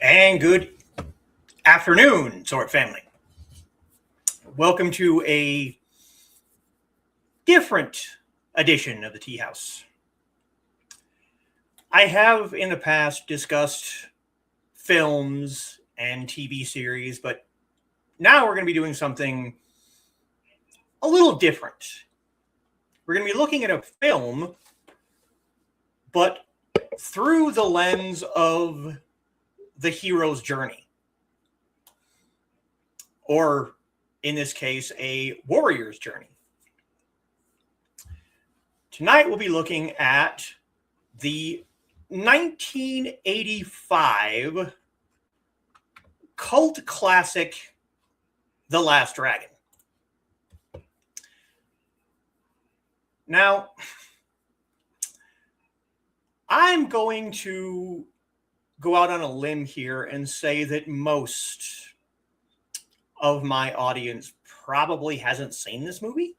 And good afternoon, Sword family. Welcome to a different edition of the Teahouse. I have in the past discussed films and TV series, but now we're going to be doing something a little different. We're going to be looking at a film, but through the lens of the hero's journey. Or, in this case, a warrior's journey. Tonight we'll be looking at the 1985 cult classic, The Last Dragon. Now, I'm going to go out on a limb here and say that most of my audience probably hasn't seen this movie.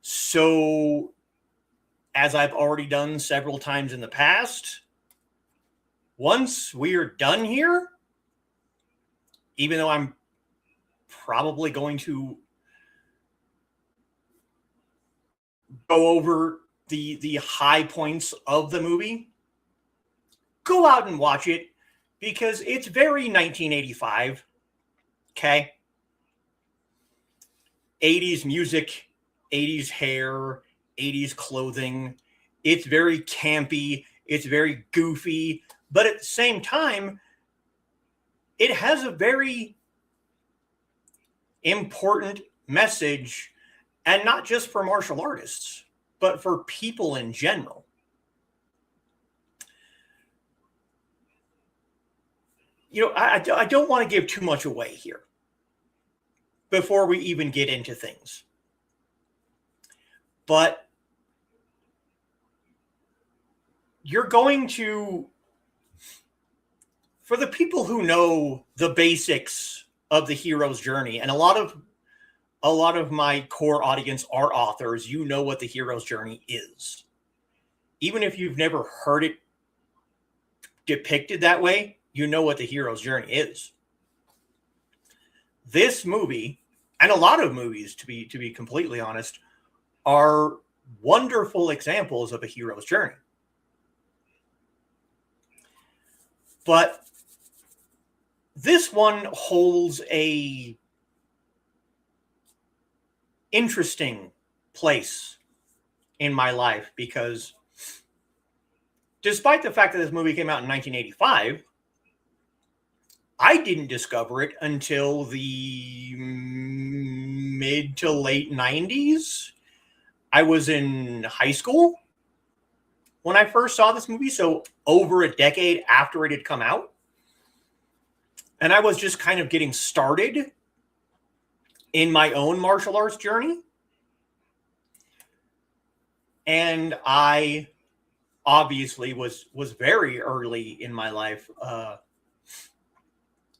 So, as I've already done several times in the past, once we're done here, even though I'm probably going to go over the high points of the movie, go out and watch it because it's very 1985. Okay? 80s music, 80s hair, 80s clothing. It's very campy. It's very goofy. But at the same time, it has a very important message, and not just for martial artists, but for people in general. You know, I don't want to give too much away here before we even get into things. But you're going to, for the people who know the basics of the hero's journey, and a lot of my core audience are authors, you know what the hero's journey is. Even if you've never heard it depicted that way, you know what the hero's journey is. This movie, and a lot of movies, to be completely honest, are wonderful examples of a hero's journey. But this one holds a interesting place in my life because despite the fact that this movie came out in 1985, I didn't discover it until the mid to late 90s. I was in high school when I first saw this movie, so over a decade after it had come out. And I was just kind of getting started in my own martial arts journey. And I obviously was very early in my life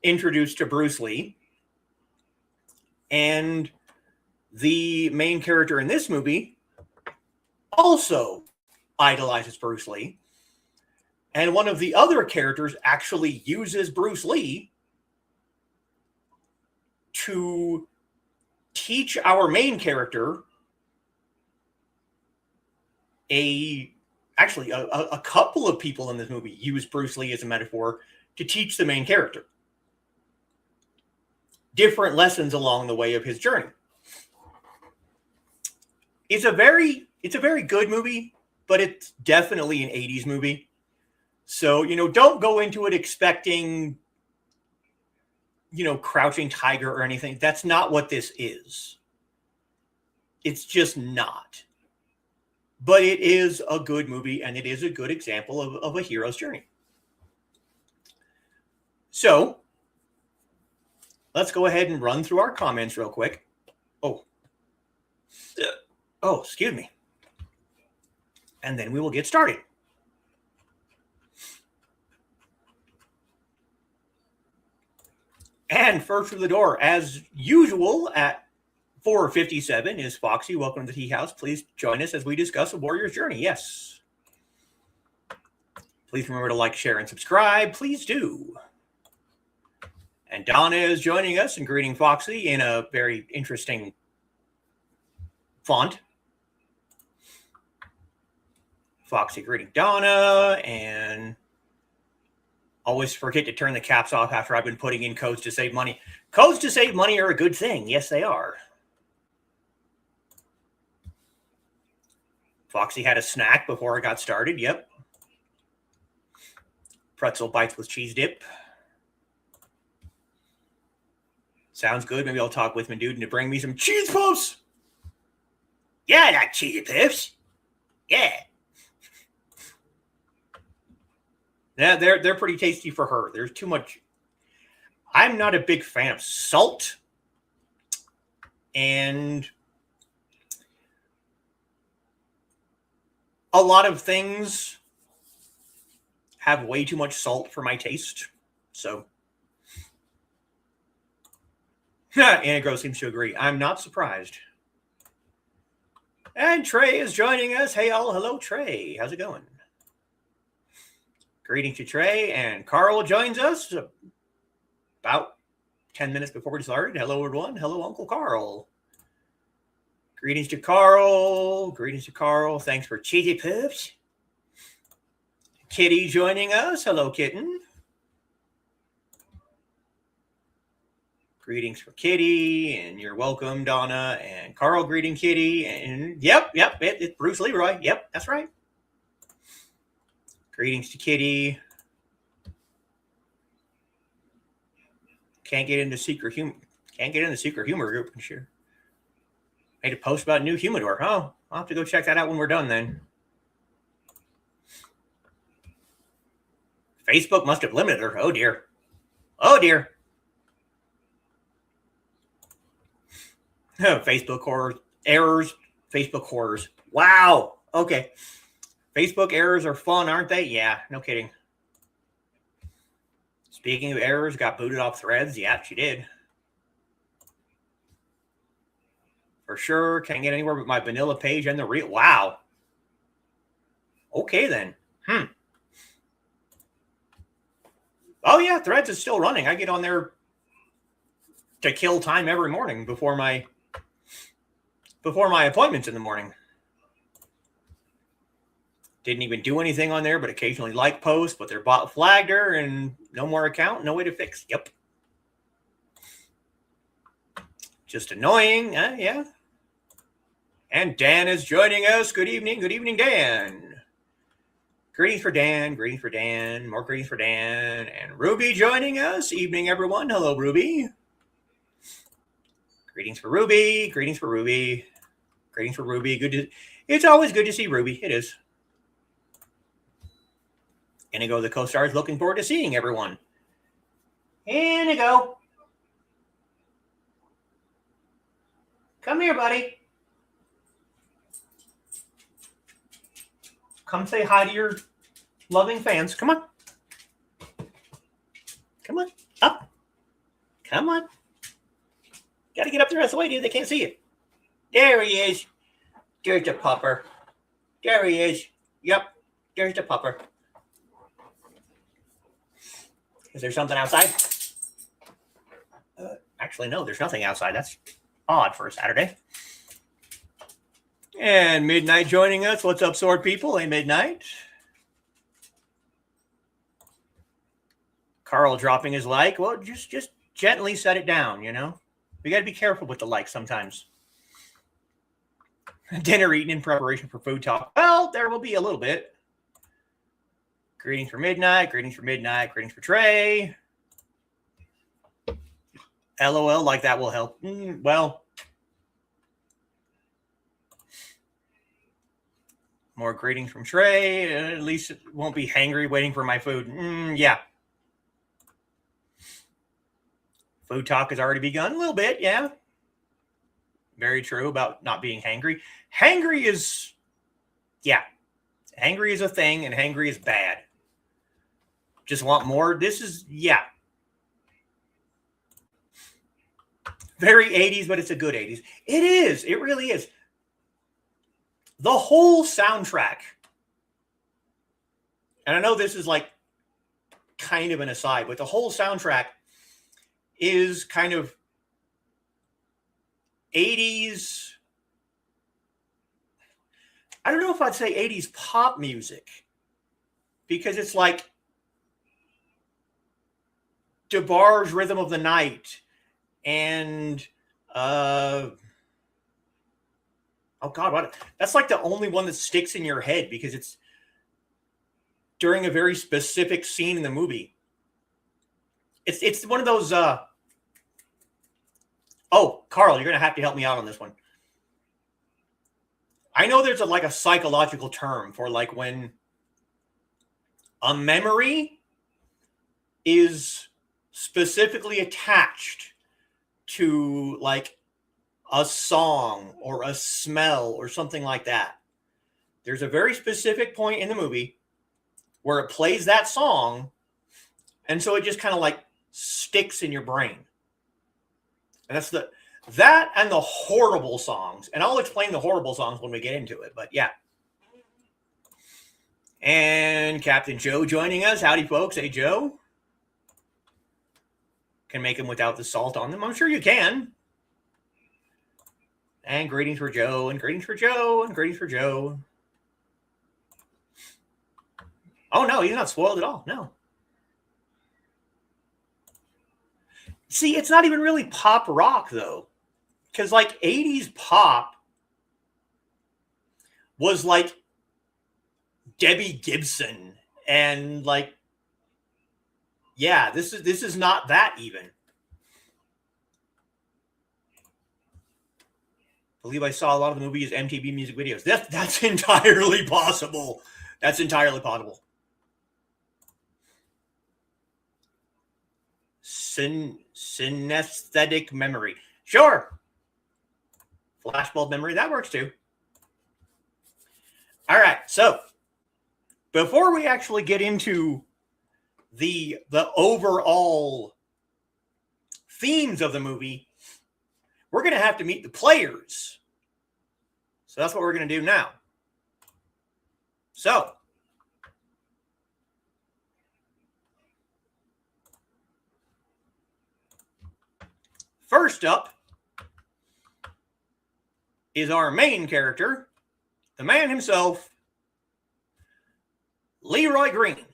introduced to Bruce Lee. And the main character in this movie also idolizes Bruce Lee. And one of the other characters actually uses Bruce Lee to teach our main character a couple of people in this movie use Bruce Lee as a metaphor to teach the main character different lessons along the way of his journey. It's a very good movie, but it's definitely an 80s movie. So, don't go into it expecting Crouching Tiger or anything. That's not what this is. It's just not. But it is a good movie, and it is a good example of a hero's journey. So, let's go ahead and run through our comments real quick. Excuse me. And then we will get started. And first through the door, as usual, at 4:57 is Foxy. Welcome to the Teahouse. Please join us as we discuss a warrior's journey. Yes. Please remember to like, share, and subscribe. Please do. And Donna is joining us and greeting Foxy in a very interesting font. Foxy greeting Donna, and always forget to turn the caps off after I've been putting in codes to save money. Codes to save money are a good thing. Yes, they are. Foxy had a snack before I got started. Yep. Pretzel bites with cheese dip. Sounds good. Maybe I'll talk with my dude to bring me some cheese puffs. Yeah, I like cheesy puffs. Yeah. Yeah, they're pretty tasty for her. There's too much. I'm not a big fan of salt. And a lot of things have way too much salt for my taste. So, Anna Gross seems to agree. I'm not surprised. And Trey is joining us. Hey, all. Hello, Trey. How's it going? Greetings to Trey. And Carl joins us about 10 minutes before we started. Hello, everyone. Hello, Uncle Carl. Greetings to Carl. Greetings to Carl. Thanks for cheesy puffs. Kitty joining us. Hello, kitten. Greetings for Kitty, and you're welcome, Donna. And Carl greeting Kitty. And yep, it's Bruce Leroy. Yep, that's right. Greetings to Kitty. Can't get into secret humor. Can't get in the secret humor group. Sure. Made a post about new humidor. Oh, I'll have to go check that out when we're done then. Facebook must have limited her. Oh dear. Oh dear. Facebook horror errors. Facebook horrors. Wow. Okay. Facebook errors are fun, aren't they? Yeah, no kidding. Speaking of errors, got booted off Threads. Yeah, she did. For sure. Can't get anywhere but my vanilla page and the real. Wow. Okay, then. Oh, yeah, Threads is still running. I get on there to kill time every morning before my appointments in the morning. Didn't even do anything on there, but occasionally like posts, but their bot flagged her and no more account, no way to fix. Yep. Just annoying. Yeah. And Dan is joining us. Good evening. Good evening, Dan. Greetings for Dan. Greetings for Dan. More greetings for Dan. And Ruby joining us. Evening, everyone. Hello, Ruby. Greetings for Ruby. Greetings for Ruby. Greetings for Ruby. It's always good to see Ruby. It is. Inigo, the co-star, is looking forward to seeing everyone. Inigo. Come here, buddy. Come say hi to your loving fans. Come on. Come on. Up. Come on. Got to get up the rest of the way, dude. They can't see you. There he is. There's the pupper. There he is. Yep. There's the pupper. Is there something outside? Actually, no, there's nothing outside. That's odd for a Saturday. And Midnight joining us. What's up, sword people? Hey, Midnight. Carl dropping his like. Well, just gently set it down, you know? We got to be careful with the like sometimes. Dinner eaten in preparation for food talk. Well, there will be a little bit. Greetings for Midnight. Greetings for Midnight. Greetings for Trey. LOL, like that will help. Well, more greetings from Trey. At least it won't be hangry waiting for my food. Yeah. Food talk has already begun a little bit, yeah. Very true about not being hangry. Hangry is, yeah. Hangry is a thing, and hangry is bad. Just want more. This is, yeah. Very 80s, but it's a good 80s. It is. It really is. The whole soundtrack, and I know this is like kind of an aside, but the whole soundtrack is kind of 80s. I don't know if I'd say 80s pop music, because it's like DeBar's Rhythm of the Night and oh God, what? That's like the only one that sticks in your head because it's during a very specific scene in the movie. It's one of those. Oh, Carl, you're gonna have to help me out on this one. I know there's like a psychological term for like when a memory is specifically attached to like a song or a smell or something like that. There's a very specific point in the movie where it plays that song, and so it just kind of like sticks in your brain. And that's that and the horrible songs. And I'll explain the horrible songs when we get into it, but yeah. And Captain Joe joining us. Howdy, folks. Hey, Joe. Can make them without the salt on them. I'm sure you can. And greetings for Joe, and greetings for Joe, and greetings for Joe. Oh, no, he's not spoiled at all. No. See, it's not even really pop rock, though. Because, like, 80s pop was, like, Debbie Gibson. And, like, yeah, this is not that even. I believe I saw a lot of the movies MTV music videos. That's entirely possible. That's entirely possible. Synesthetic memory. Sure. Flashbulb memory. That works too. All right. So before we actually get into the overall themes of the movie, we're going to have to meet the players. So that's what we're going to do now. So first up is our main character, the man himself, Leroy Green.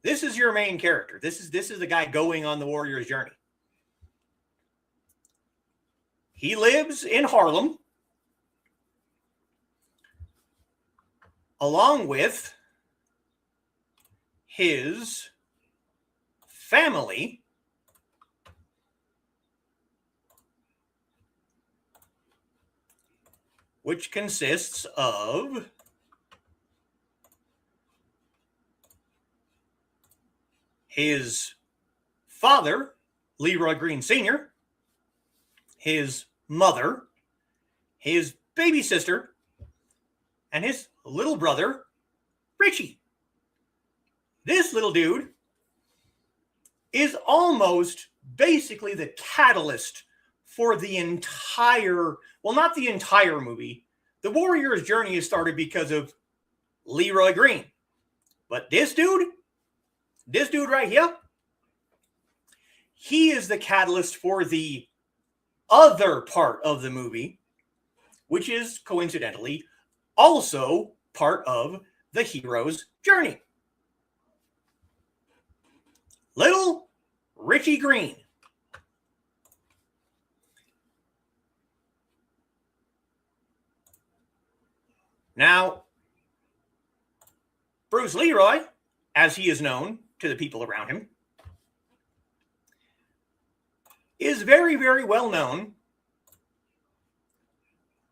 This is your main character. This is the guy going on the warrior's journey. He lives in Harlem along with his family, which consists of his father, Leroy Green Sr., his mother, his baby sister, and his little brother, Richie. This little dude is almost basically the catalyst for the entire, well, not the entire movie. The warrior's journey is started because of Leroy Green. But this dude right here, he is the catalyst for the other part of the movie, which is coincidentally also part of the hero's journey. Little Richie Green. Now, Bruce Leroy, as he is known to the people around him, is very, very well known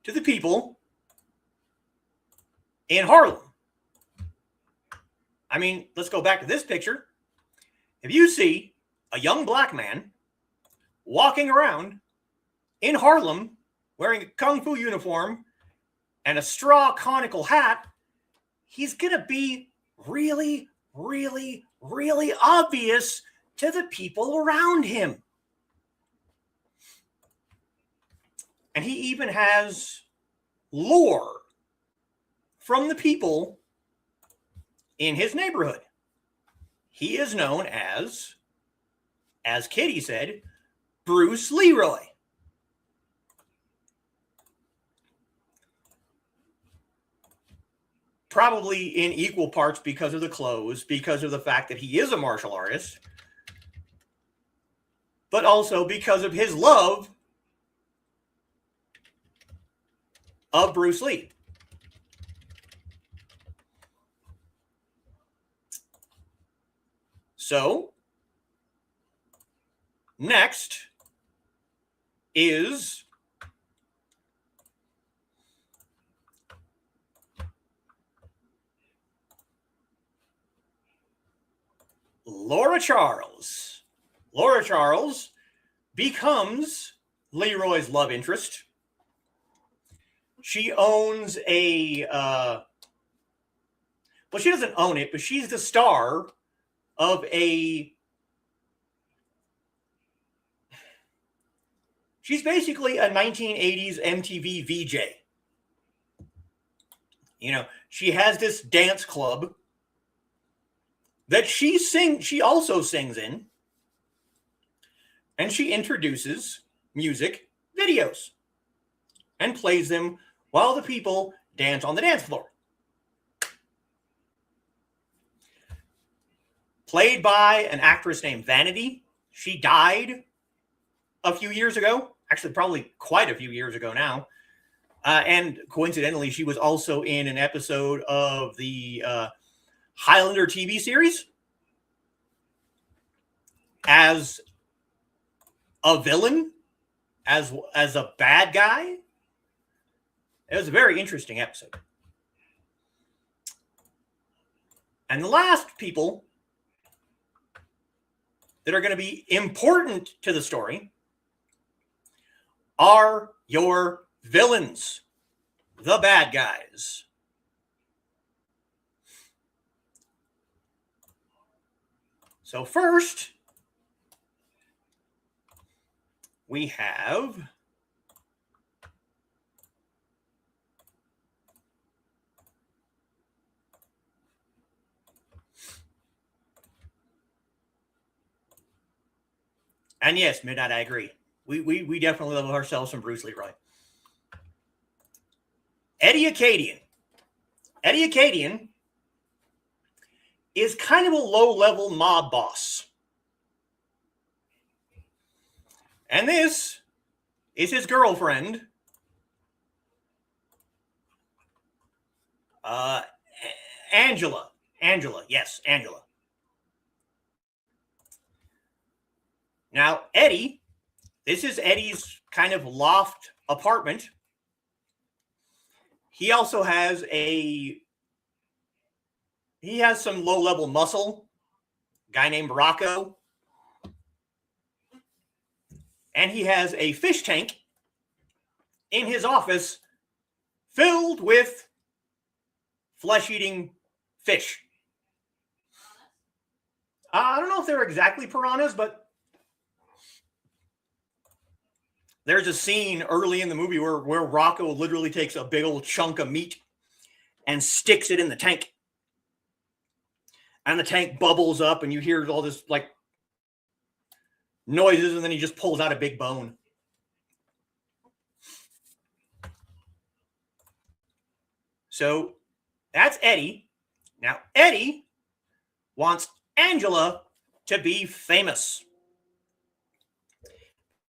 to the people in Harlem. I mean, let's go back to this picture. If you see a young black man walking around in Harlem wearing a kung fu uniform and a straw conical hat, he's going to be really, really, really obvious to the people around him. And he even has lore from the people in his neighborhood. He is known as Kitty said, Bruce Leroy. Probably in equal parts because of the clothes, because of the fact that he is a martial artist, but also because of his love of Bruce Lee. So, next is Laura Charles. Laura Charles becomes Leroy's love interest. She owns a, well, she doesn't own it, but she's the star of she's basically a 1980s MTV VJ. You know, she has this dance club that she also sings in, and she introduces music videos and plays them while the people dance on the dance floor. Played by an actress named Vanity. She died a few years ago, actually probably quite a few years ago now. And coincidentally, she was also in an episode of the Highlander TV series as a villain, as a bad guy. It was a very interesting episode. And the last people that are going to be important to the story are your villains, the bad guys. So first, we have and yes, Midnight, I agree. We definitely love ourselves some Bruce Leroy. Eddie Acadian. Eddie Acadian is kind of a low-level mob boss. And this is his girlfriend, Angela. Yes, Angela. Now, Eddie, this is Eddie's kind of loft apartment. He also has some low-level muscle, guy named Rocco. And he has a fish tank in his office filled with flesh-eating fish. I don't know if they're exactly piranhas, but there's a scene early in the movie where Rocco literally takes a big old chunk of meat and sticks it in the tank. And the tank bubbles up and you hear all this like noises, and then he just pulls out a big bone. So that's Eddie. Now, Eddie wants Angela to be famous.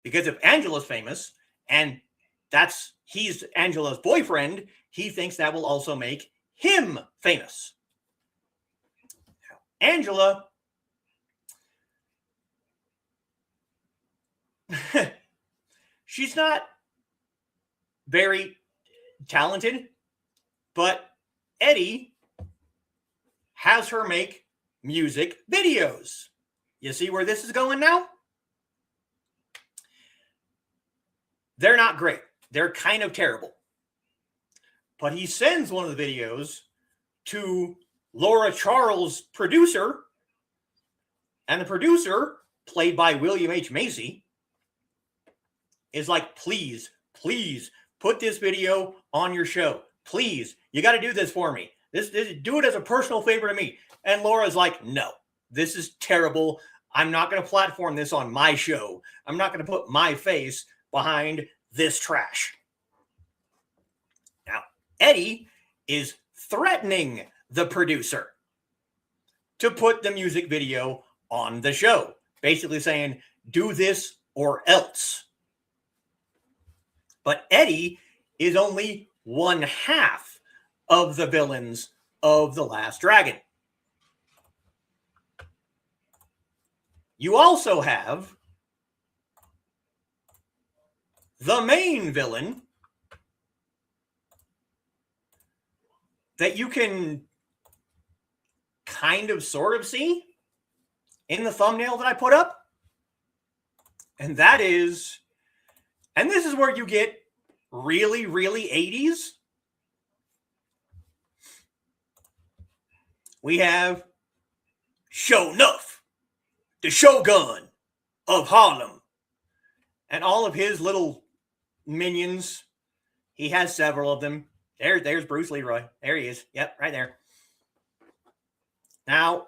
Because if Angela's famous and he's Angela's boyfriend, he thinks that will also make him famous. Angela She's not very talented, but Eddie has her make music videos. You see where this is going now? They're not great. They're kind of terrible. But he sends one of the videos to Laura Charles' producer, and the producer, played by William H. Macy, is like, please, please put this video on your show. Please, you got to do this for me. This do it as a personal favor to me. And Laura's like, no, this is terrible. I'm not going to platform this on my show. I'm not going to put my face behind this trash. Now, Eddie is threatening the producer to put the music video on the show, basically saying, do this or else. But Eddie is only one half of the villains of The Last Dragon. You also have the main villain that you can kind of sort of see in the thumbnail that I put up. And that is, and this is where you get really, really 80s. We have Sho'nuff, the Shogun of Harlem, and all of his little minions. He has several of them. There's Bruce Leroy. There he is. Yep, right there. Now,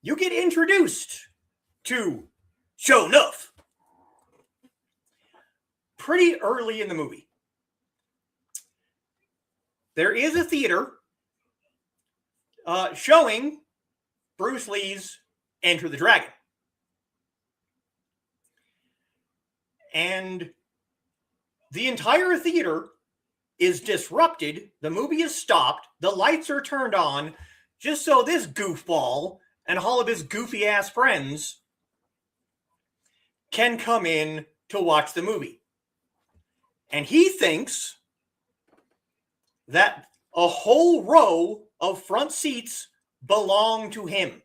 you get introduced to Sho'nuff pretty early in the movie. There is a theater showing Bruce Lee's Enter the Dragon. And the entire theater is disrupted. The movie is stopped. The lights are turned on just so this goofball and all of his goofy ass friends can come in to watch the movie. And he thinks that a whole row of front seats belong to him.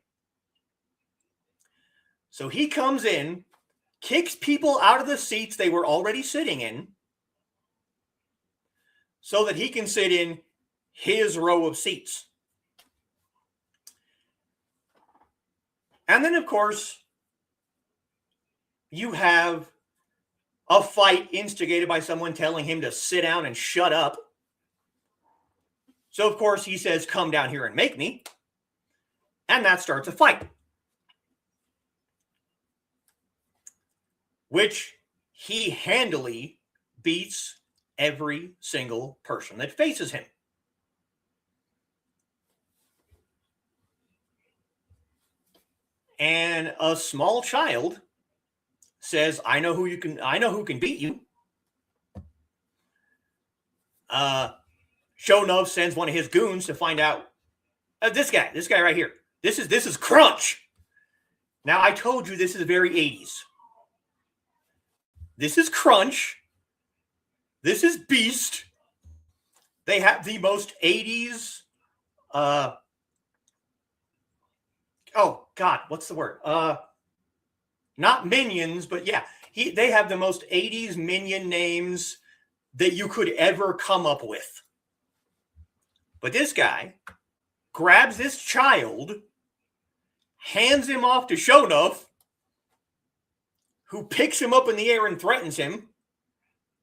So he comes in, kicks people out of the seats they were already sitting in, so that he can sit in his row of seats. And then, of course, you have a fight instigated by someone telling him to sit down and shut up. So, of course, he says, come down here and make me. And that starts a fight, which he handily beats every single person that faces him. And a small child says, I know who can beat you. Sho'nuff sends one of his goons to find out this guy right here. This is Crunch. Now, I told you this is very 80s. This is Crunch. This is Beast. They have the most 80s. Oh God, what's the word? Not minions, but yeah, they have the most 80s minion names that you could ever come up with. But this guy grabs this child, hands him off to Sho'nuff, who picks him up in the air and threatens him.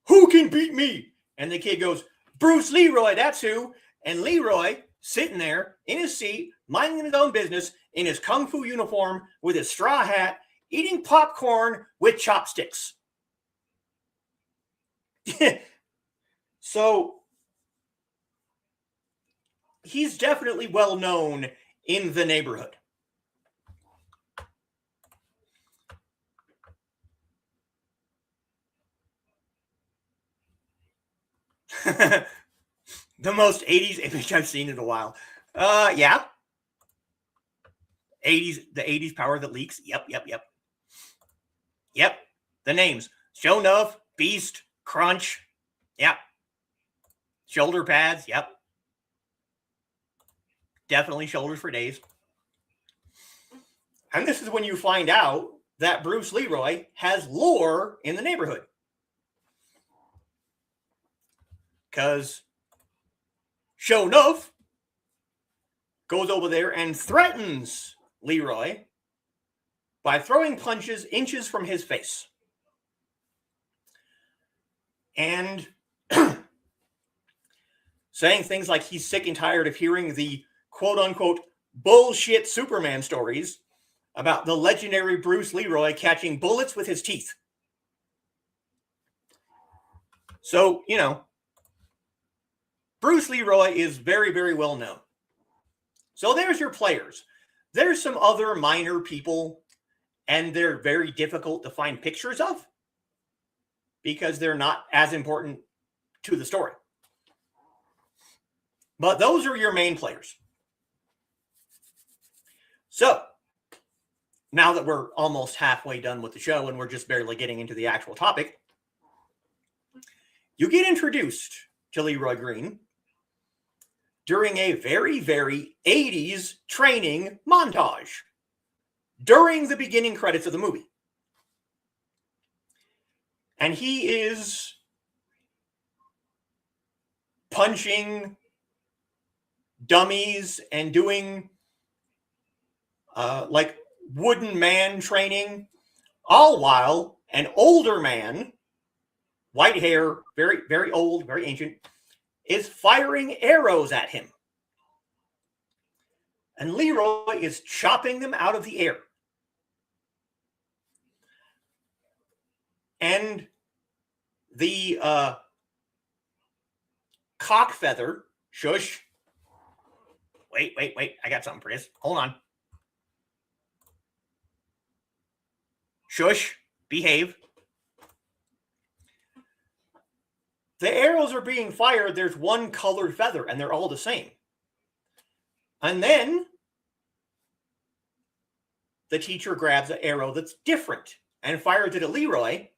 Who can beat me? And the kid goes, Bruce Leroy, that's who. And Leroy, sitting there in his seat, minding his own business, in his kung fu uniform, with his straw hat, eating popcorn with chopsticks. So, he's definitely well known in the neighborhood. The most 80s image I've seen in a while. Yeah. 80s, the 80s power that leaks. Yep. the names. Show Enough, Beast, Crunch. Yep. Shoulder pads. Yep. Definitely shoulders for days. And this is when you find out that Bruce Leroy has lore in the neighborhood. Because Show Enough goes over there and threatens Leroy by throwing punches inches from his face. And saying things like he's sick and tired of hearing the quote-unquote bullshit Superman stories about the legendary Bruce Leroy catching bullets with his teeth. So, you know, Bruce Leroy is very, very well known. So there's your players. There's some other minor people, and they're very difficult to find pictures of because they're not as important to the story. But those are your main players. So, now that we're almost halfway done with the show and we're just barely getting into the actual topic, you get introduced to Leroy Green during a very, very 80s training montage during the beginning credits of the movie. And he is punching dummies and doing like wooden man training, all while an older man, white hair, very, very old, very ancient, is firing arrows at him. And Leroy is chopping them out of the air. And the cock feather, shush. Wait. I got something for this. Hold on. Shush. Behave. The arrows are being fired. There's one colored feather, and they're all the same. And then the teacher grabs an arrow that's different and fires it at Leroy,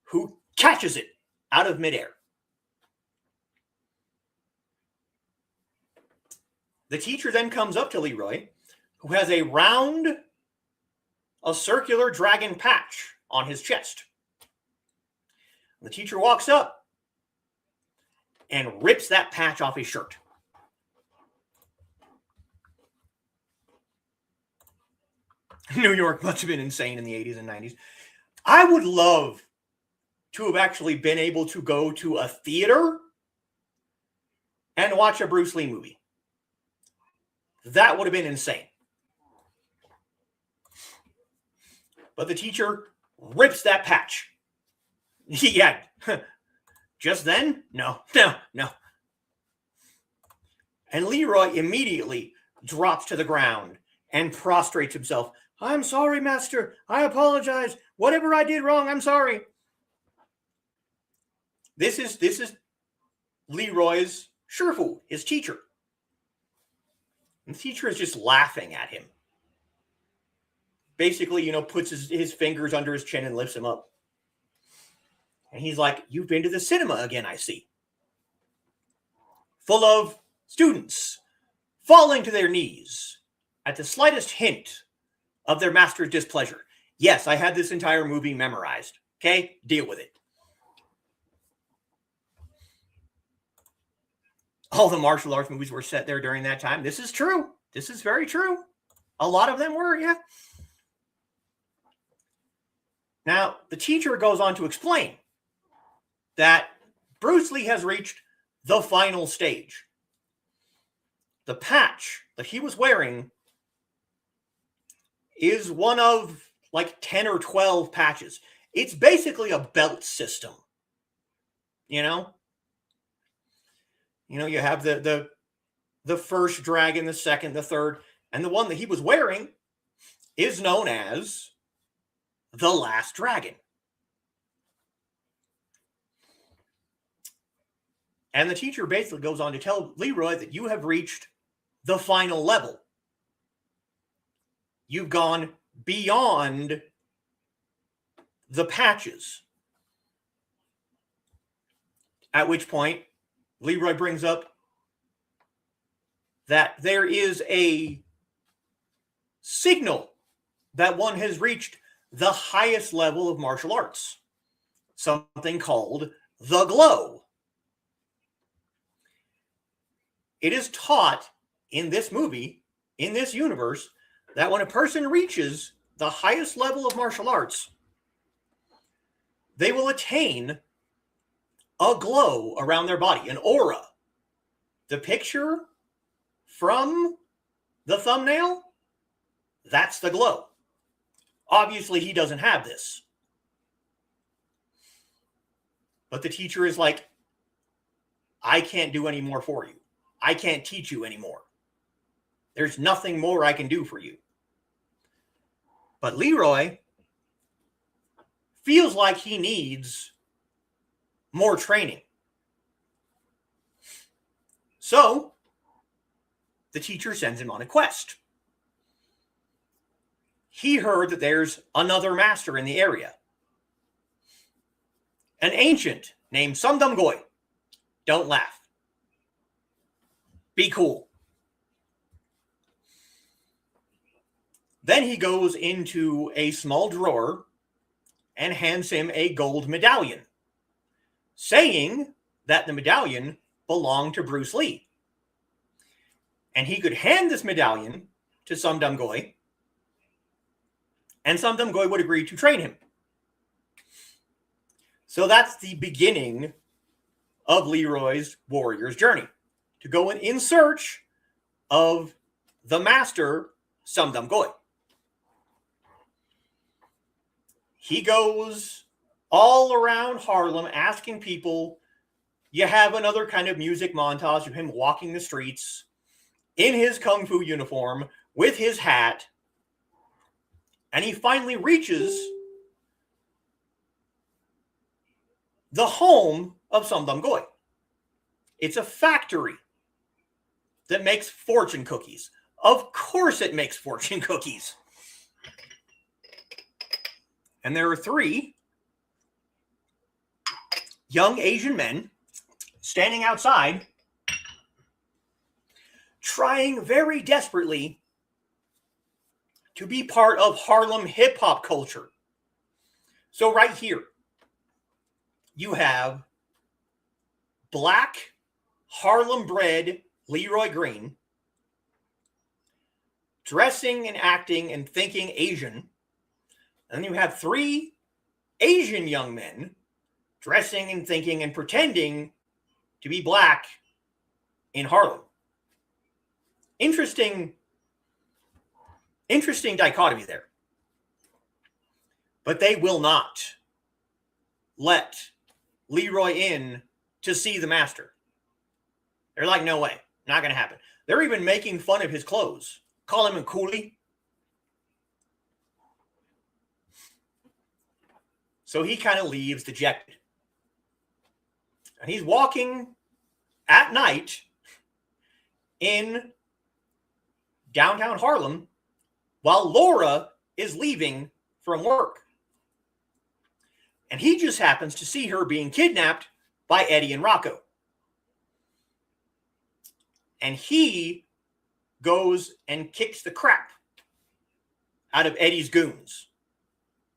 who catches it out of midair. The teacher then comes up to Leroy, who has a circular dragon patch on his chest. The teacher walks up and rips that patch off his shirt. New York must have been insane in the 80s and 90s. I would love to have actually been able to go to a theater and watch a Bruce Lee movie. That would have been insane. But the teacher rips that patch. Yeah. Just then? No. And Leroy immediately drops to the ground and prostrates himself. I'm sorry, master. I apologize. Whatever I did wrong, I'm sorry. This is Leroy's Shifu, his teacher. And the teacher is just laughing at him. Basically, puts his fingers under his chin and lifts him up. And he's like, you've been to the cinema again, I see. Full of students falling to their knees at the slightest hint of their master's displeasure. Yes, I had this entire movie memorized. Okay? Deal with it. All the martial arts movies were set there during that time. This is true. This is very true. A lot of them were, yeah. Now, the teacher goes on to explain that Bruce Lee has reached the final stage. The patch that he was wearing is one of like 10 or 12 patches. It's basically a belt system. You have the first dragon, the second, the third, and the one that he was wearing is known as the Last Dragon. And the teacher basically goes on to tell Leroy that you have reached the final level. You've gone beyond the patches. At which point, Leroy brings up that there is a signal that one has reached the highest level of martial arts, something called the glow. It is taught in this movie, in this universe, that when a person reaches the highest level of martial arts, they will attain a glow around their body, an aura. The picture from the thumbnail, that's the glow. Obviously, he doesn't have this. But the teacher is like, I can't do any more for you. I can't teach you anymore. There's nothing more I can do for you. But Leroy feels like he needs more training. So, the teacher sends him on a quest. He heard that there's another master in the area. An ancient named Sumdum Goy. Don't laugh. Be cool. Then he goes into a small drawer and hands him a gold medallion, saying that the medallion belonged to Bruce Lee. And he could hand this medallion to Sumdum Goy, and Sumdum Goy would agree to train him. So that's the beginning of Leroy's warrior's journey, to go in search of the master, Sumdum Goy. He goes all around Harlem asking people. You have another kind of music montage of him walking the streets in his kung fu uniform with his hat. And he finally reaches the home of Sumdum Goy. It's a factory that makes fortune cookies. Of course it makes fortune cookies. And there are 3 young Asian men standing outside, trying very desperately to be part of Harlem hip-hop culture. So right here, you have black, Harlem-bred Leroy Green dressing and acting and thinking Asian. And then you have 3 Asian young men dressing and thinking and pretending to be black in Harlem. Interesting dichotomy there. But they will not let Leroy in to see the master. They're like, no way, not going to happen. They're even making fun of his clothes, call him a coolie. So he kind of leaves dejected. And he's walking at night in downtown Harlem while Laura is leaving from work. And he just happens to see her being kidnapped by Eddie and Rocco. And he goes and kicks the crap out of Eddie's goons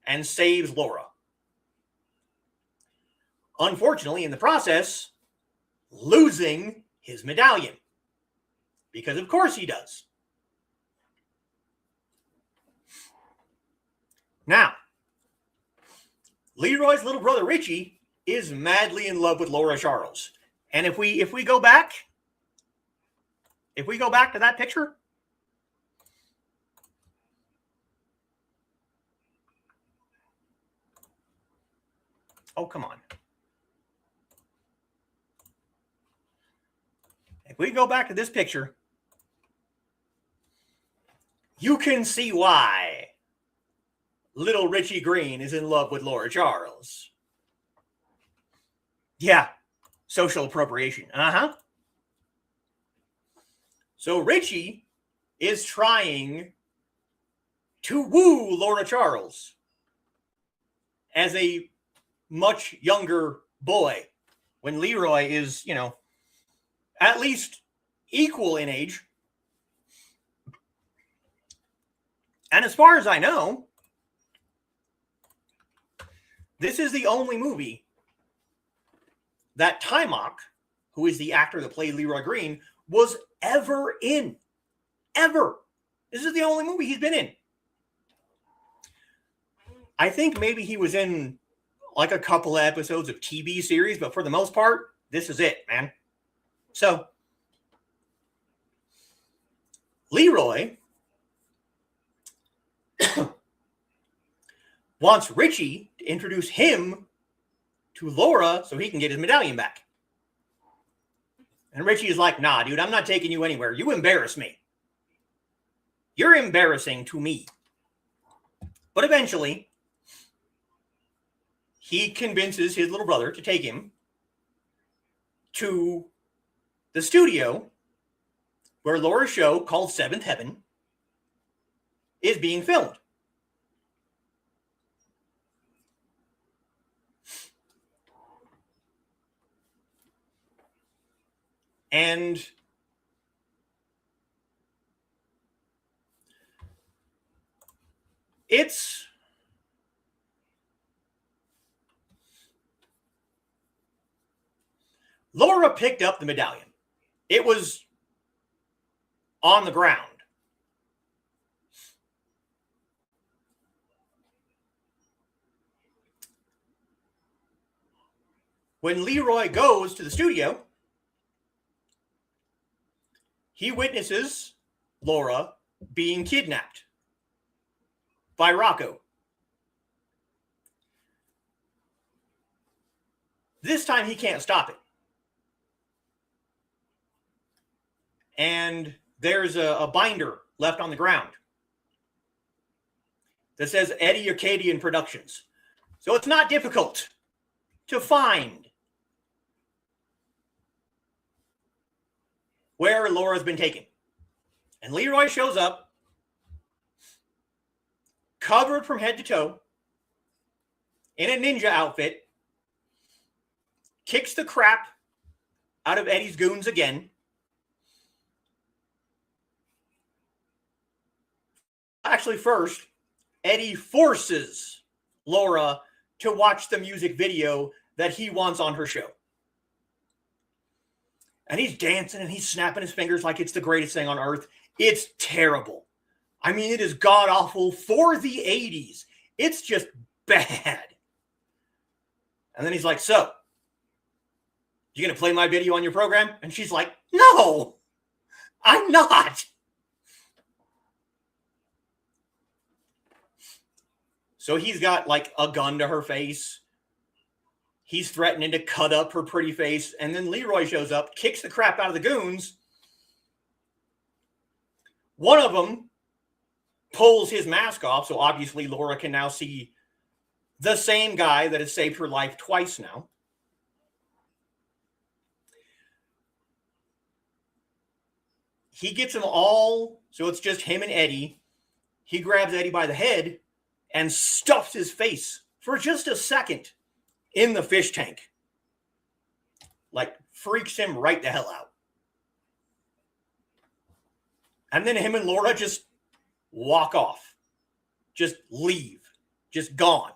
and saves Laura. Unfortunately, in the process, losing his medallion. Because of course he does. Now, Leroy's little brother Richie is madly in love with Laura Charles. And if we go back to that picture, oh, come on. If we go back to this picture, you can see why little Richie Green is in love with Laura Charles. Yeah, social appropriation. So Richie is trying to woo Laura Charles. as a much younger boy when Leroy is, at least equal in age. And as far as I know, this is the only movie that Timock, who is the actor that played Leroy Green, was ever in. Ever. This is the only movie he's been in. I think maybe he was in like a couple of episodes of TV series, but for the most part, this is it, man. So, Leroy wants Richie to introduce him to Laura so he can get his medallion back. And Richie is like, nah, dude, I'm not taking you anywhere. You embarrass me. You're embarrassing to me. But eventually, he convinces his little brother to take him to the studio where Laura's show called Seventh Heaven is being filmed. And it's Laura picked up the medallion. It was on the ground. When Leroy goes to the studio, he witnesses Laura being kidnapped by Rocco. This time he can't stop it. And there's a binder left on the ground that says Eddie Arcadian Productions. So it's not difficult to find where Laura's been taken. And Leroy shows up, covered from head to toe, in a ninja outfit, kicks the crap out of Eddie's goons again. Actually, first, Eddie forces Laura to watch the music video that he wants on her show. And he's dancing and he's snapping his fingers like it's the greatest thing on earth. It's terrible. I mean, it is god-awful for the 80s. It's just bad. And then he's like, so, you going to play my video on your program? And she's like, no, I'm not. So he's got like a gun to her face. He's threatening to cut up her pretty face. And then Leroy shows up, kicks the crap out of the goons. One of them pulls his mask off. So obviously Laura can now see the same guy that has saved her life twice now. He gets them all. So it's just him and Eddie. He grabs Eddie by the head and stuffs his face for just a second in the fish tank. Like, freaks him right the hell out. And then him and Laura just walk off. Just leave. Just gone.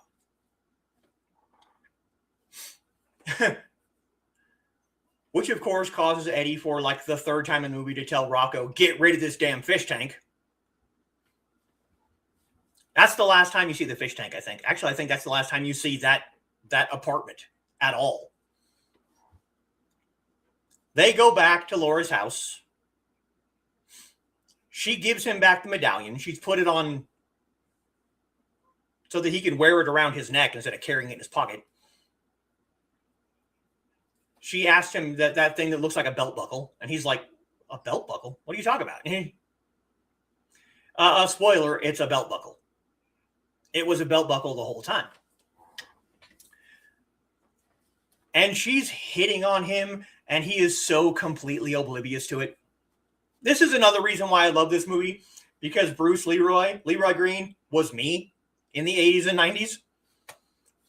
Which, of course, causes Eddie for, like, the third time in the movie to tell Rocco, get rid of this damn fish tank. That's the last time you see the fish tank, I think. Actually, I think that's the last time you see that apartment at all. They go back to Laura's house. She gives him back the medallion. She's put it on so that he can wear it around his neck instead of carrying it in his pocket. She asked him that thing that looks like a belt buckle. And he's like, a belt buckle? What are you talking about? A spoiler, it's a belt buckle. It was a belt buckle the whole time. And she's hitting on him, and he is so completely oblivious to it. This is another reason why I love this movie, because Bruce Leroy Green, was me in the 80s and 90s.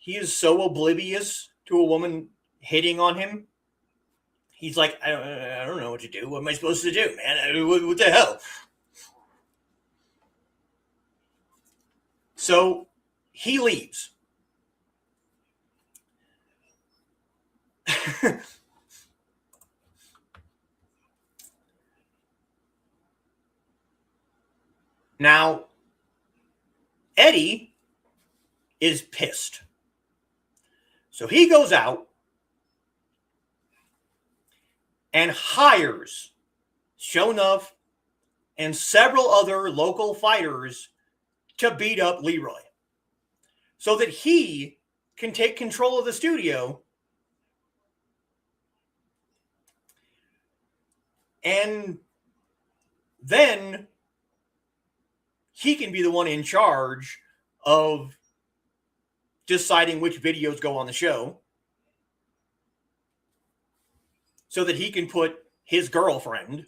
he is so oblivious to a woman hitting on him. He's like, I don't know what to do. What am I supposed to do, man? What the hell? So he leaves. Now, Eddie is pissed. So he goes out and hires Shonuff and several other local fighters to beat up Leroy so that he can take control of the studio and then he can be the one in charge of deciding which videos go on the show so that he can put his girlfriend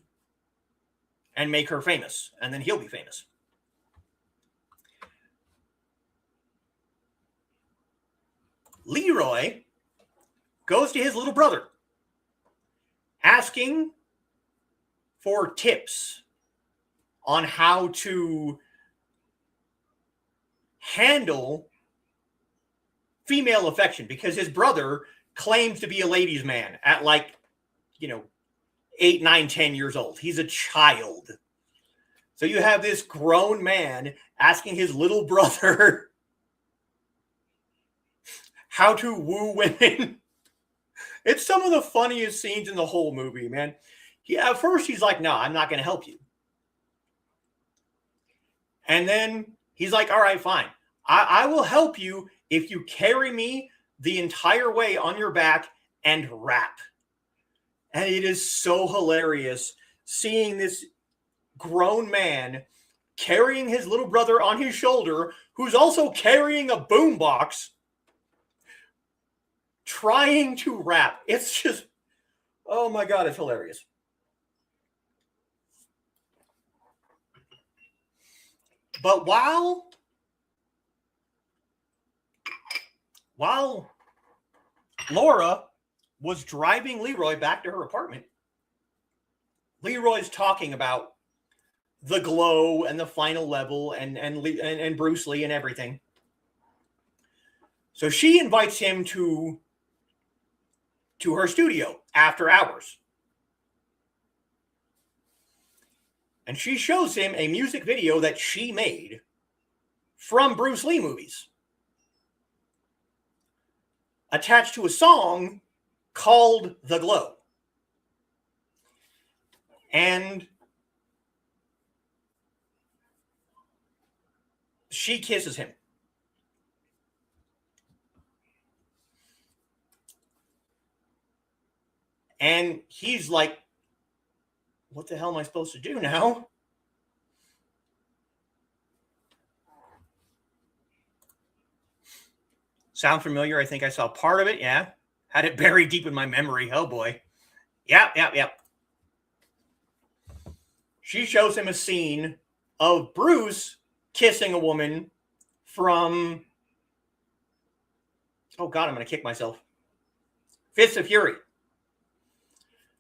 and make her famous, and then he'll be famous. Leroy goes to his little brother asking for tips on how to handle female affection because his brother claims to be a ladies' man at 8, 9, 10 years old. He's a child. So you have this grown man asking his little brother how to woo women. It's some of the funniest scenes in the whole movie, man. At first he's like, no, I'm not going to help you. And then he's like, all right, fine. I will help you if you carry me the entire way on your back and rap. And it is so hilarious seeing this grown man carrying his little brother on his shoulder, who's also carrying a boombox, trying to rap. It's just, oh my God, it's hilarious. But while Laura was driving Leroy back to her apartment, Leroy's talking about the glow and the final level and Bruce Lee and everything. So she invites him to her studio after hours. And she shows him a music video that she made from Bruce Lee movies, attached to a song called The Glow. And she kisses him. And he's like, what the hell am I supposed to do now? Sound familiar? I think I saw part of it. Yeah. Had it buried deep in my memory. Oh boy. Yep. She shows him a scene of Bruce kissing a woman from, oh God, I'm going to kick myself. Fists of Fury.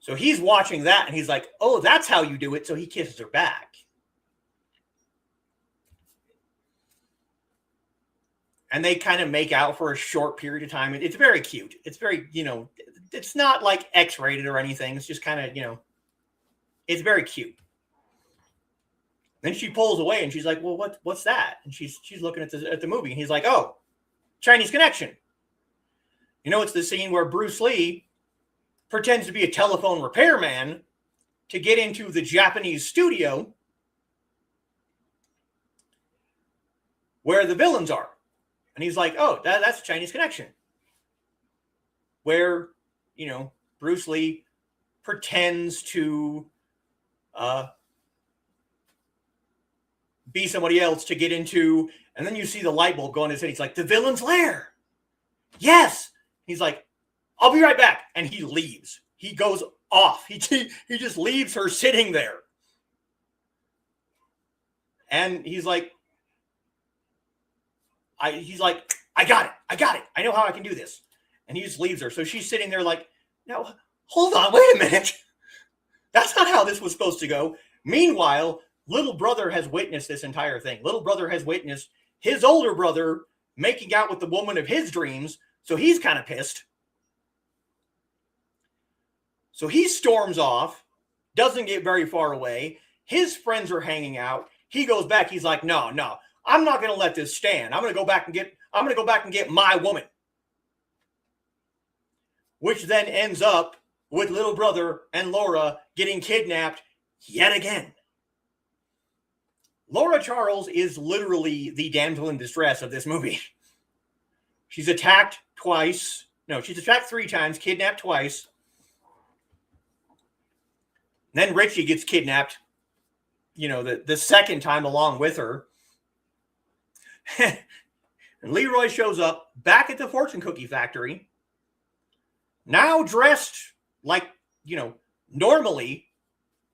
So he's watching that and he's like, oh, that's how you do it. So he kisses her back. And they kind of make out for a short period of time. It's very cute. It's very, it's not like X-rated or anything. It's just kind of, it's very cute. Then she pulls away and she's like, well, what's that? And she's looking at the movie and he's like, oh, Chinese Connection. It's the scene where Bruce Lee pretends to be a telephone repairman to get into the Japanese studio where the villains are. And he's like, oh, that's Chinese Connection. Where, Bruce Lee pretends to be somebody else to get into, and then you see the light bulb go in his head. He's like, the villain's lair. Yes. He's like, I'll be right back. And he leaves. He goes off. He just leaves her sitting there. And he's like, I I got it. I know how I can do this. And he just leaves her. So she's sitting there like, no, hold on, wait a minute. That's not how this was supposed to go. Meanwhile, little brother has witnessed this entire thing. Little brother has witnessed his older brother making out with the woman of his dreams. So he's kind of pissed. So he storms off, doesn't get very far away. His friends are hanging out. He goes back. He's like, no, I'm not going to let this stand. I'm going to go back and get my woman. Which then ends up with little brother and Laura getting kidnapped yet again. Laura Charles is literally the damsel in distress of this movie. She's attacked twice. No, she's attacked 3 times, kidnapped twice. Then Richie gets kidnapped, the second time along with her. And Leroy shows up back at the fortune cookie factory, now dressed like, normally,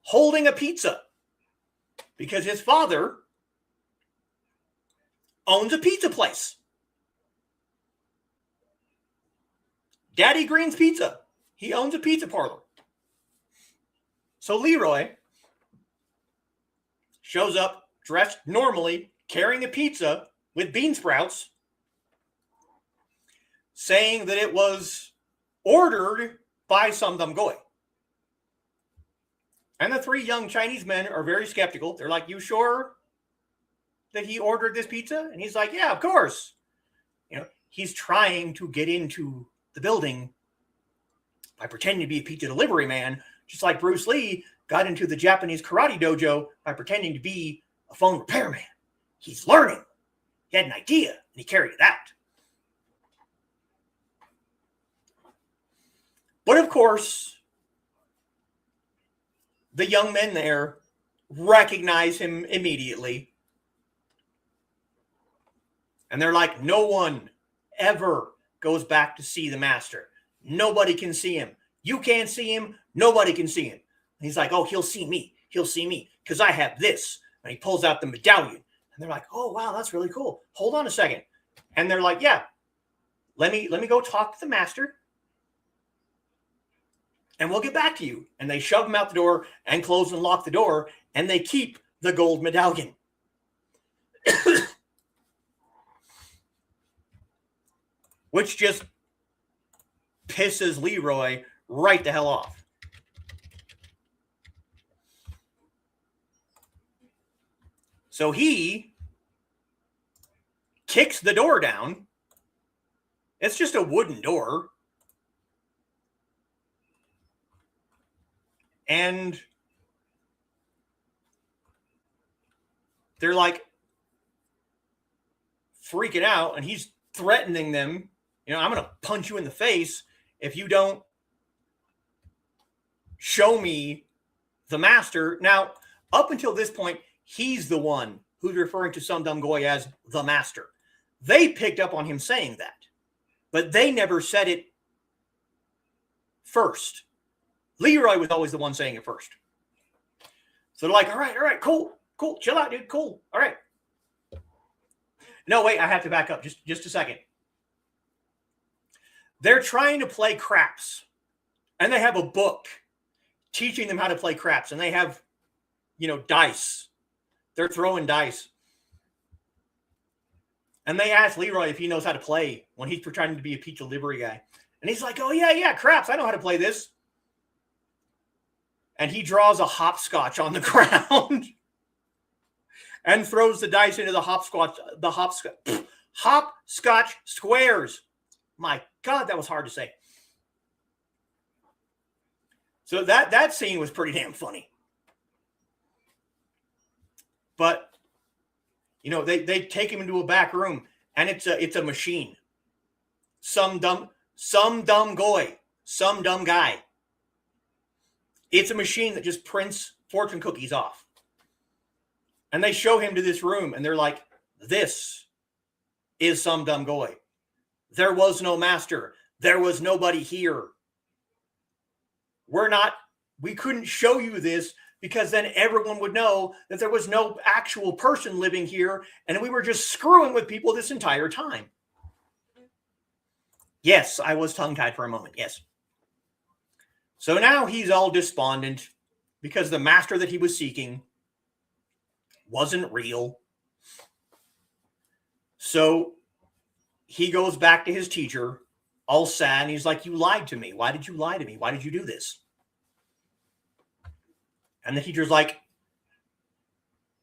holding a pizza. Because his father owns a pizza place. Daddy Green's Pizza. He owns a pizza parlor. So Leroy shows up dressed normally, carrying a pizza with bean sprouts, saying that it was ordered by some dumb goy. And the 3 young Chinese men are very skeptical. They're like, you sure that he ordered this pizza? And he's like, yeah, of course. He's trying to get into the building by pretending to be a pizza delivery man, just like Bruce Lee got into the Japanese karate dojo by pretending to be a phone repairman. He's learning. He had an idea, and he carried it out. But of course, the young men there recognize him immediately. And they're like, no one ever goes back to see the master. Nobody can see him. You can't see him. Nobody can see him. And he's like, oh, he'll see me. He'll see me because I have this. And he pulls out the medallion. And they're like, oh, wow, that's really cool. Hold on a second. And they're like, yeah, let me go talk to the master. And we'll get back to you. And they shove him out the door and close and lock the door. And they keep the gold medallion. Which just pisses Leroy right the hell off. So he kicks the door down. It's just a wooden door. And they're like freaking out, and he's threatening them. I'm going to punch you in the face if you don't show me the master. Now, up until this point, he's the one who's referring to Some Dumb Goy as the master. They picked up on him saying that, but they never said it first. Leroy was always the one saying it first. So they're like, all right, cool, chill out, dude, cool, all right. No, wait, I have to back up just a second. They're trying to play craps, and they have a book teaching them how to play craps, and they have, dice. They're throwing dice. And they ask Leroy if he knows how to play when he's pretending to be a pizza delivery guy. And he's like, oh, yeah, craps, I know how to play this. And he draws a hopscotch on the ground and throws the dice into the hopscotch squares. My God, that was hard to say. So that scene was pretty damn funny. But, they take him into a back room, and it's a machine. Some dumb goy, some dumb guy. It's a machine that just prints fortune cookies off. And they show him to this room, and they're like, this is Some Dumb Goy. There was no master. There was nobody here. We couldn't show you this because then everyone would know that there was no actual person living here, and we were just screwing with people this entire time. Yes, I was tongue-tied for a moment. Yes. So now he's all despondent because the master that he was seeking wasn't real. So he goes back to his teacher, all sad, and he's like, "You lied to me. Why did you lie to me? Why did you do this?" And the teacher's like,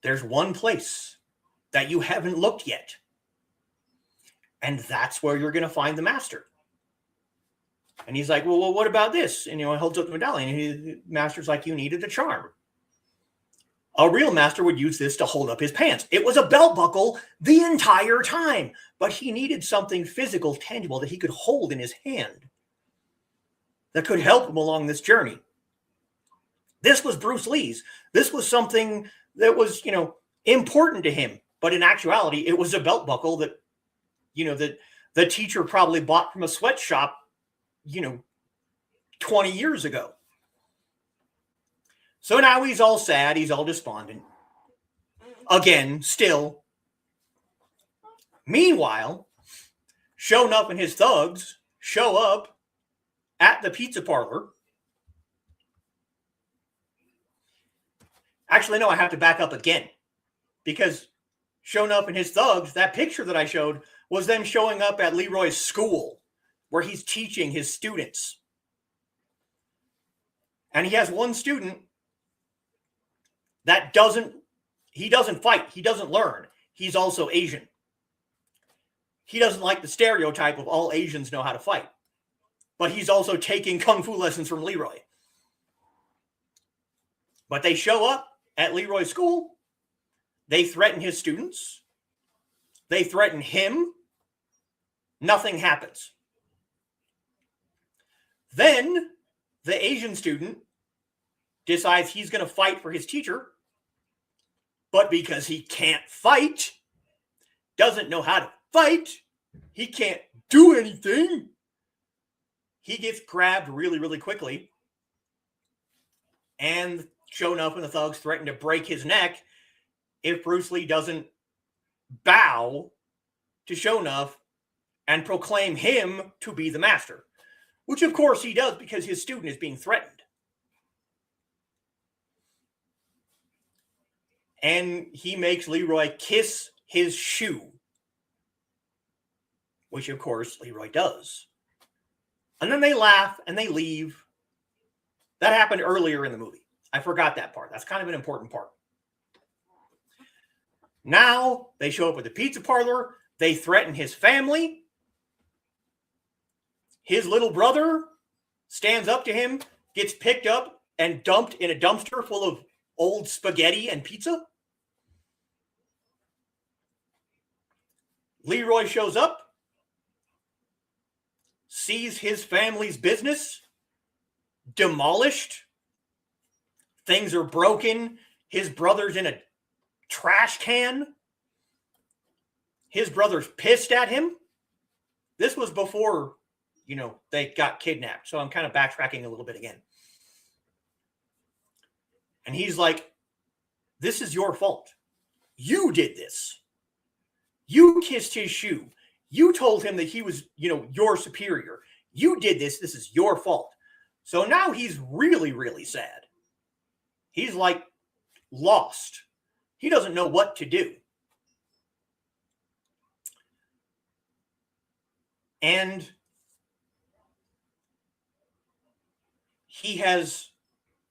"There's one place that you haven't looked yet, and that's where you're going to find the master." And he's like, well, what about this? And, he holds up the medallion, and the master's like, "You needed a charm. A real master would use this to hold up his pants. It was a belt buckle the entire time, but he needed something physical, tangible that he could hold in his hand that could help him along this journey." This was Bruce Lee's. This was something that was, important to him. But in actuality, it was a belt buckle that, that the teacher probably bought from a sweatshop, 20 years ago. So now he's all sad. He's all despondent. Again, still. Meanwhile, Shonuff and his thugs show up at the pizza parlor. Actually, no, I have to back up again, because Shonuff and his thugs, that picture that I showed was them showing up at Leroy's school where he's teaching his students. And he has one student that doesn't fight. He doesn't learn. He's also Asian. He doesn't like the stereotype of all Asians know how to fight. But he's also taking kung fu lessons from Leroy. But they show up at Leroy's school. They threaten his students. They threaten him. Nothing happens. Then the Asian student decides he's going to fight for his teacher. But because he can't fight, doesn't know how to fight, he can't do anything, he gets grabbed really, really quickly. And Shonuff and the thugs threaten to break his neck if Bruce Lee doesn't bow to Shonuff and proclaim him to be the master. Which, of course, he does because his student is being threatened. And he makes Leroy kiss his shoe. Which, of course, Leroy does. And then they laugh and they leave. That happened earlier in the movie. I forgot that part. That's kind of an important part. Now, they show up at the pizza parlor. They threaten his family. His little brother stands up to him, gets picked up and dumped in a dumpster full of old spaghetti and pizza. Leroy shows up, sees his family's business demolished. Things are broken. His brother's in a trash can. His brother's pissed at him. This was before, they got kidnapped. So I'm kind of backtracking a little bit again. And he's like, "This is your fault. You did this. You kissed his shoe. You told him that he was, your superior. You did this. This is your fault." So now he's really, really sad. He's like lost. He doesn't know what to do. And he has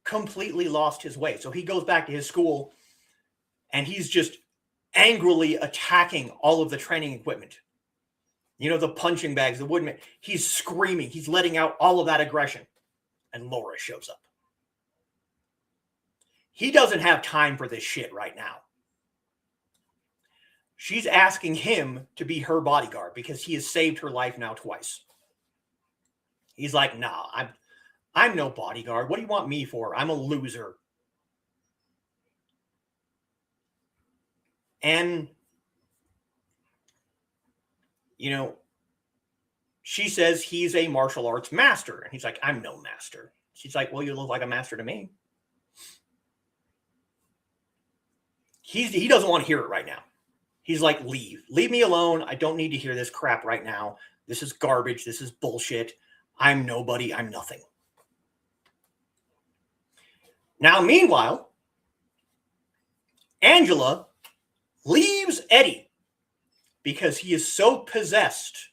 completely lost his way. So he goes back to his school and he's just angrily attacking all of the training equipment. The punching bags, the wooden. He's screaming. He's letting out all of that aggression. And Laura shows up. He doesn't have time for this shit right now. She's asking him to be her bodyguard because he has saved her life now twice. He's like, "Nah, I'm no bodyguard. What do you want me for? I'm a loser." And, she says he's a martial arts master. And he's like, "I'm no master." She's like, "Well, you look like a master to me." He doesn't want to hear it right now. He's like, leave me alone. I don't need to hear this crap right now. This is garbage. This is bullshit. I'm nobody. I'm nothing. Now, meanwhile, Angela leaves Eddie because he is so possessed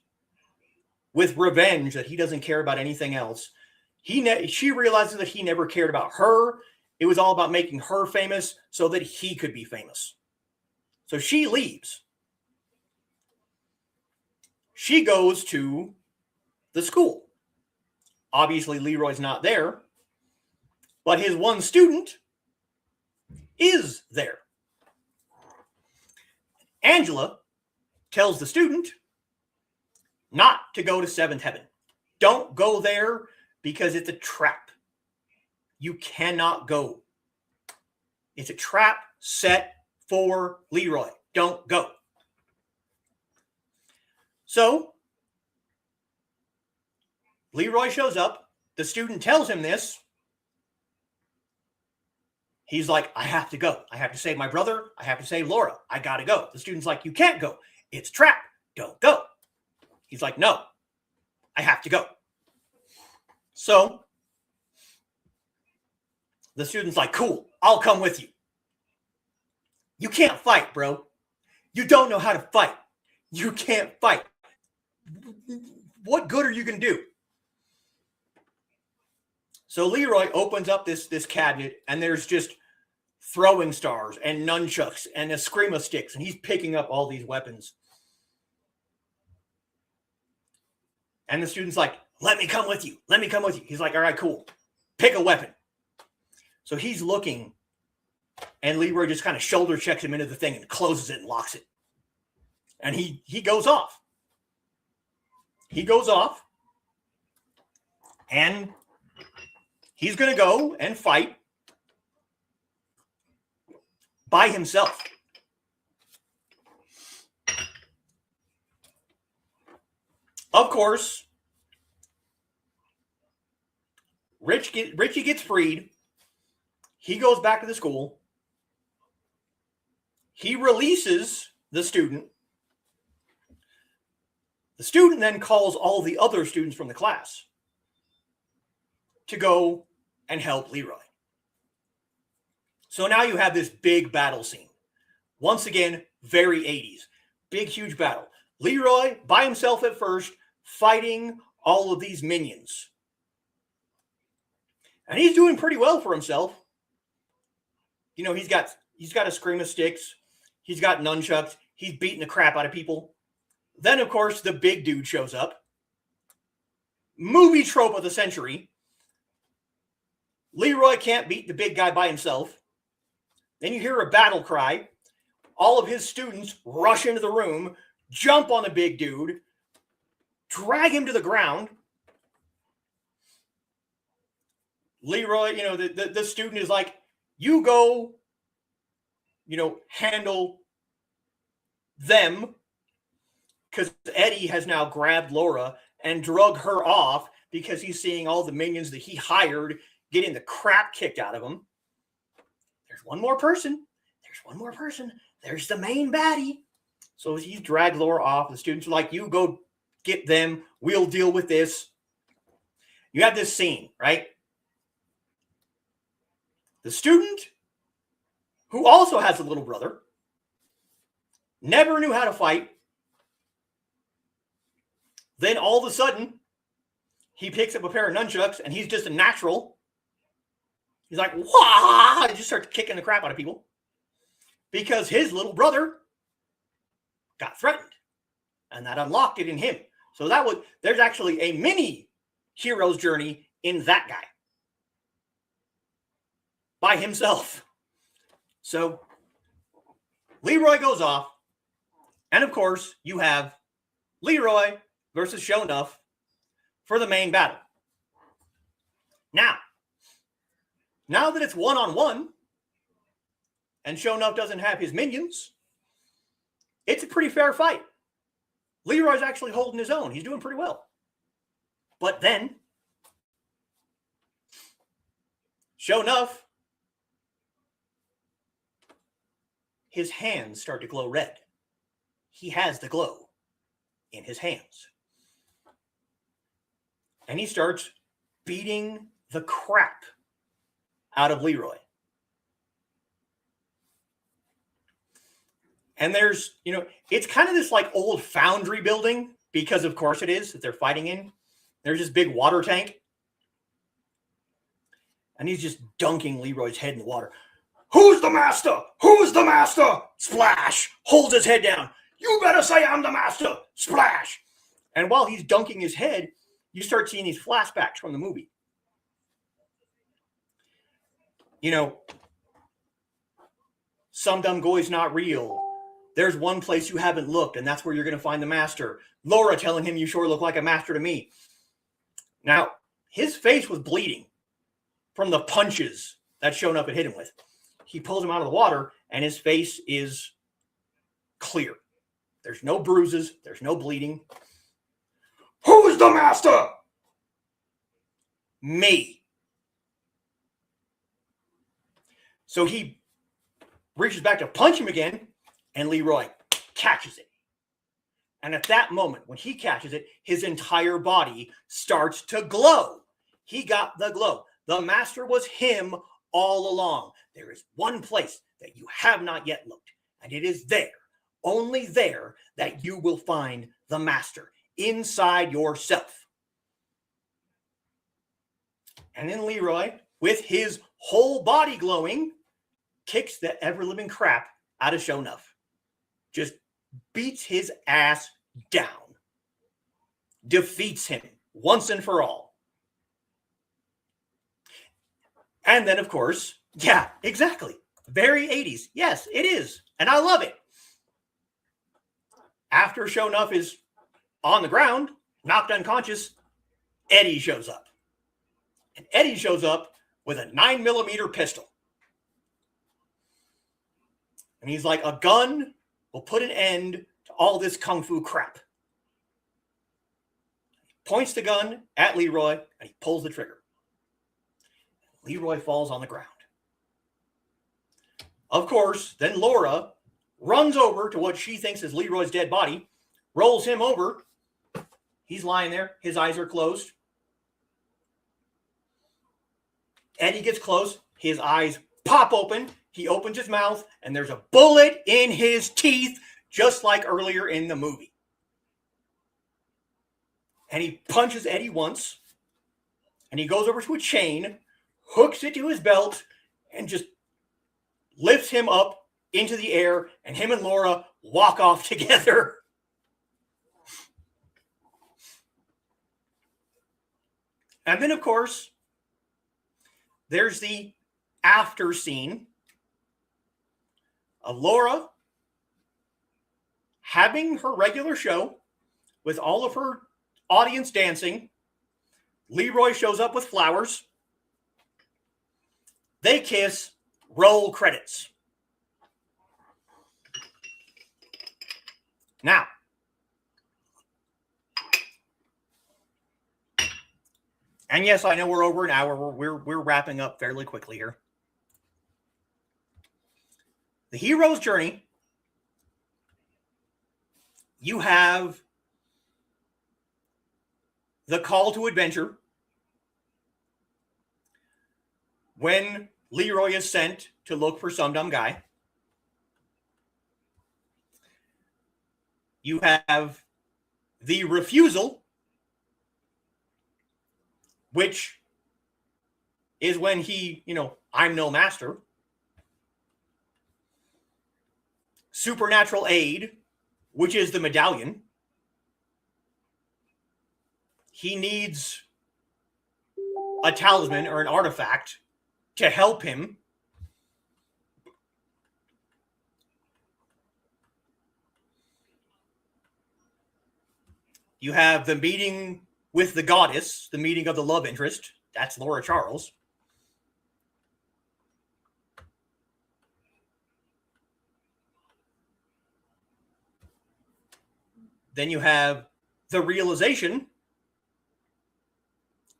with revenge that he doesn't care about anything else. She realizes that he never cared about her. It was all about making her famous so that he could be famous. So she leaves. She goes to the school. Obviously, Leroy's not there, but his one student is there. Angela tells the student not to go to Seventh Heaven. Don't go there because it's a trap. You cannot go. It's a trap set for Leroy. Don't go. So, Leroy shows up. The student tells him this. He's like, I have to go. I have to save my brother. I have to save Laura. I got to go. The student's like, you can't go. It's a trap. Don't go. He's like, no, I have to go. So the student's like, cool, I'll come with you. You can't fight, bro. You don't know how to fight. You can't fight. What good are you going to do? So Leroy opens up this cabinet, and there's just throwing stars and nunchucks and eskrima sticks, and he's picking up all these weapons. And the student's like, let me come with you. Let me come with you. He's like, all right, cool. Pick a weapon. So he's looking, and Leroy just kind of shoulder checks him into the thing and closes it and locks it. And he goes off. He goes off, and he's going to go and fight by himself. Of course, Richie gets freed. He goes back to the school. He releases the student. The student then calls all the other students from the class to go and help Leroy. So now you have this big battle scene. Once again, very 80s. Big, huge battle. Leroy, by himself at first, fighting all of these minions. And he's doing pretty well for himself. You know, he's got a scream of sticks. He's got nunchucks. He's beating the crap out of people. Then, of course, the big dude shows up. Movie trope of the century. Leroy can't beat the big guy by himself. Then you hear a battle cry. All of his students rush into the room, jump on the big dude, drag him to the ground. Leroy, you know, the student is like, you go, you know, handle them, because Eddie has now grabbed Laura and drug her off because he's seeing all the minions that he hired getting the crap kicked out of him. There's one more person. There's the main baddie. So he's dragged Laura off. The students are like, you go get them. We'll deal with this. You have this scene, right? The student, who also has a little brother, never knew how to fight. Then all of a sudden, he picks up a pair of nunchucks, and he's just a natural. He's like, wah! He just starts kicking the crap out of people because his little brother got threatened, and that unlocked it in him. So there's actually a mini hero's journey in that guy by himself. So Leroy goes off, and of course, you have Leroy versus Sho'nuff for the main battle. Now that it's one-on-one, and Sho'nuff doesn't have his minions, it's a pretty fair fight. Leroy's actually holding his own. He's doing pretty well. But then, Sho'nuff, his hands start to glow red. He has the glow in his hands. and he starts beating the crap out of Leroy. And there's, it's kind of this like old foundry building, because of course it is, that they're fighting in. There's this big water tank. And he's just dunking Leroy's head in the water. Who's the master? Who's the master? Splash! Holds his head down. You better say I'm the master. Splash! And while he's dunking his head, you start seeing these flashbacks from the movie. Some dumb goy's not real. There's one place you haven't looked, and that's where you're going to find the master. Laura telling him, you sure look like a master to me. Now, his face was bleeding from the punches that Shown Up had hit him with. He pulls him out of the water, and his face is clear. There's no bruises. There's no bleeding. Who's the master? Me. So he reaches back to punch him again, and Leroy catches it. And at that moment, when he catches it, his entire body starts to glow. He got the glow. The master was him all along. There is one place that you have not yet looked, and it is there, only there, that you will find the master, inside yourself. And then Leroy, with his whole body glowing, kicks the ever-living crap out of Shown Up. Just beats his ass down. Defeats him once and for all. And then, of course, yeah, exactly. Very 80s. Yes, it is. And I love it. After Shown Up is on the ground, knocked unconscious, Eddie shows up. And Eddie shows up with a 9mm pistol. And he's like, a gun will put an end to all this kung fu crap. He points the gun at Leroy, and he pulls the trigger. Leroy falls on the ground. Of course, then Laura runs over to what she thinks is Leroy's dead body, rolls him over. He's lying there. His eyes are closed. Eddie gets close. His eyes pop open. He opens his mouth, and there's a bullet in his teeth, just like earlier in the movie. And he punches Eddie once, and he goes over to a chain, hooks it to his belt, and just lifts him up into the air, and him and Laura walk off together. And then, of course, there's the after scene of Laura having her regular show with all of her audience dancing. Leroy shows up with flowers. They kiss. Roll credits. Now, and yes, I know we're over an hour. We're wrapping up fairly quickly here. The hero's journey. You have the call to adventure. When Leroy is sent to look for some dumb guy. You have the refusal, which is when he, I'm no master. Supernatural aid, which is the medallion. He needs a talisman or an artifact to help him. You have the meeting with the goddess, the meeting of the love interest. That's Laura Charles. Then you have the realization,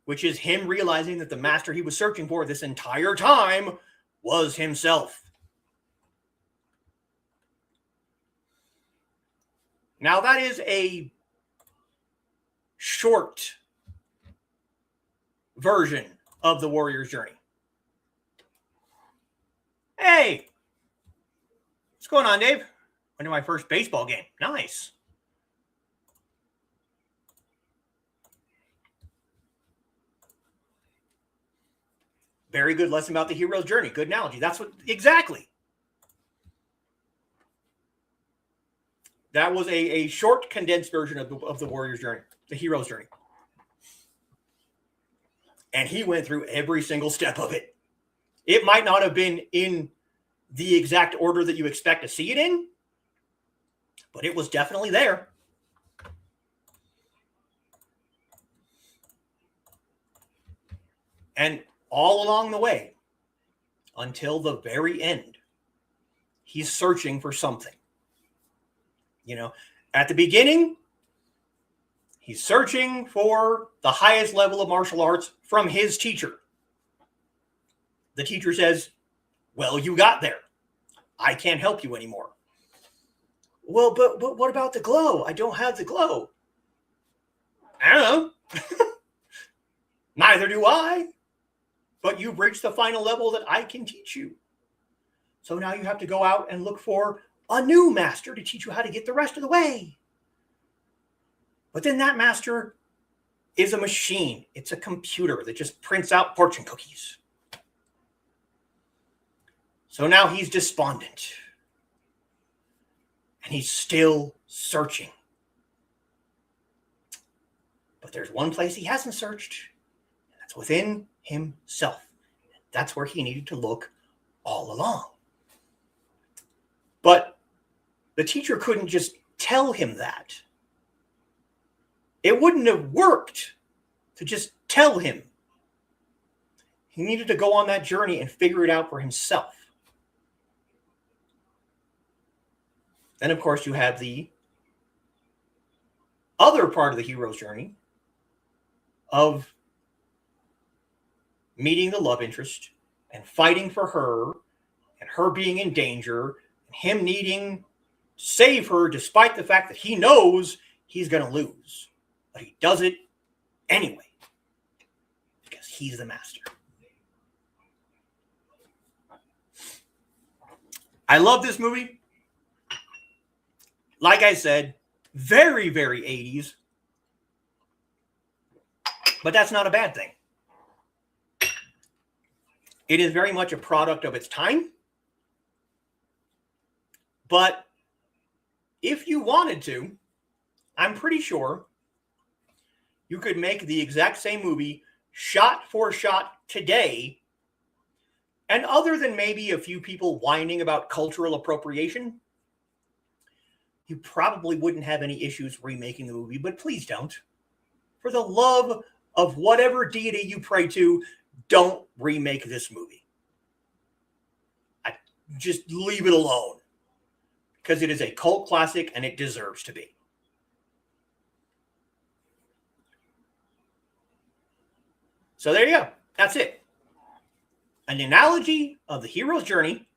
which is him realizing that the master he was searching for this entire time was himself. Now, that is a short version of the warrior's journey. Hey, what's going on, Dave? Went to my first baseball game. Nice. Very good lesson about the hero's journey. Good analogy. That's what exactly. That was a short, condensed version of the warrior's journey, the hero's journey. And he went through every single step of it. It might not have been in the exact order that you expect to see it in, but it was definitely there. And all along the way, until the very end, he's searching for something. You know, at the beginning, he's searching for the highest level of martial arts from his teacher. The teacher says, well, you got there. I can't help you anymore. Well, but what about the glow? I don't have the glow. I don't know. Neither do I. But you've reached the final level that I can teach you. So now you have to go out and look for a new master to teach you how to get the rest of the way. But then that master is a machine. It's a computer that just prints out fortune cookies. So now he's despondent. And he's still searching. But there's one place he hasn't searched. And that's within himself. That's where he needed to look all along. But the teacher couldn't just tell him that. It wouldn't have worked to just tell him. He needed to go on that journey and figure it out for himself. Then, of course, you have the other part of the hero's journey of meeting the love interest and fighting for her and her being in danger and him needing to save her despite the fact that he knows he's going to lose. But he does it anyway because he's the master. I love this movie. Like I said, very, very 80s. But that's not a bad thing. It is very much a product of its time. But if you wanted to, I'm pretty sure you could make the exact same movie shot for shot today. And other than maybe a few people whining about cultural appropriation, you probably wouldn't have any issues remaking the movie, but please don't. For the love of whatever deity you pray to, don't remake this movie. Just leave it alone. Because it is a cult classic and it deserves to be. So there you go. That's it. An analogy of the hero's journey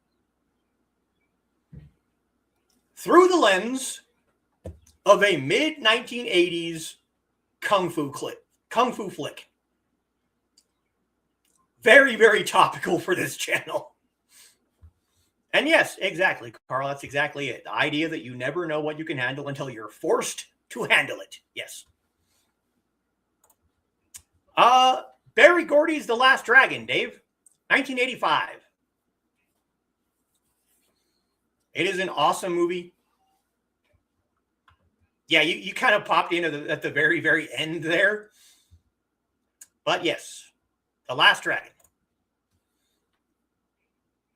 through the lens of a mid-1980s kung fu flick. Very, very topical for this channel. And yes, exactly, Carl, that's exactly it. The idea that you never know what you can handle until you're forced to handle it. Yes. Barry Gordy's The Last Dragon, Dave. 1985. It is an awesome movie. Yeah, you kind of popped in at the very, very end there. But yes, The Last Dragon.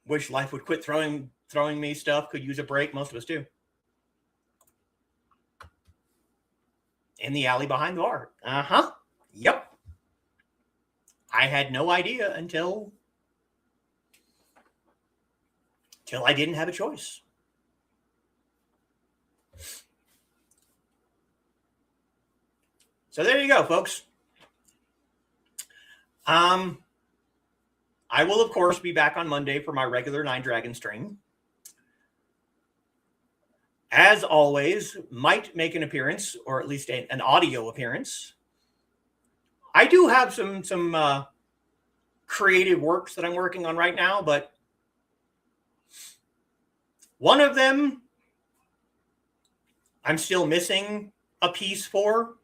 Wish life would quit throwing me stuff. Could use a break. Most of us do. In the alley behind the bar. Uh-huh. Yep. I had no idea until I didn't have a choice. So there you go, folks. I will, of course, be back on Monday for my regular Nine Dragon stream. As always, might make an appearance, or at least an audio appearance, I do have some creative works that I'm working on right now, but one of them I'm still missing a piece for.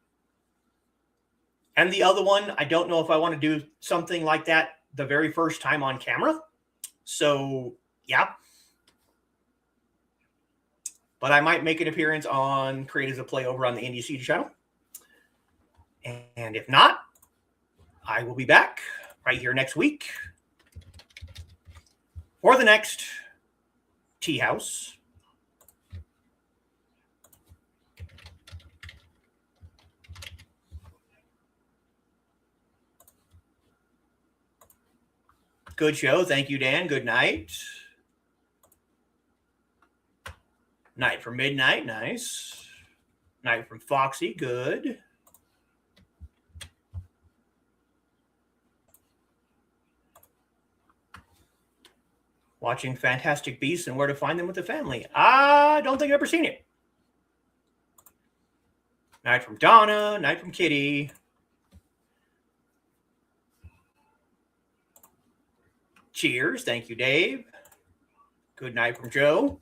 And the other one, I don't know if I want to do something like that the very first time on camera. So, yeah. But I might make an appearance on Creators of Play over on the Indie Seed channel. And if not, I will be back right here next week for the next Teahouse. Good show. Thank you, Dan. Good night. Night from Midnight. Nice. Night from Foxy. Good. Watching Fantastic Beasts and Where to Find Them with the Family. I don't think I've ever seen it. Night from Donna. Night from Kitty. Cheers. Thank you, Dave. Good night from Joe.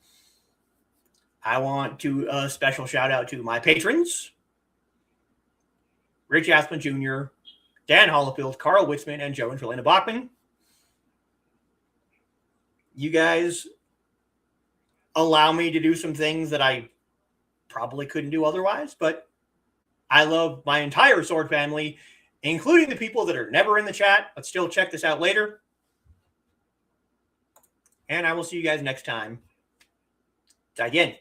I want to special shout out to my patrons. Rich Aspen Jr., Dan Hollifield, Carl Witzman, and Joe and Trelena Bachman. You guys allow me to do some things that I probably couldn't do otherwise, but I love my entire Sword family, including the people that are never in the chat, but still check this out later. And I will see you guys next time. 再见。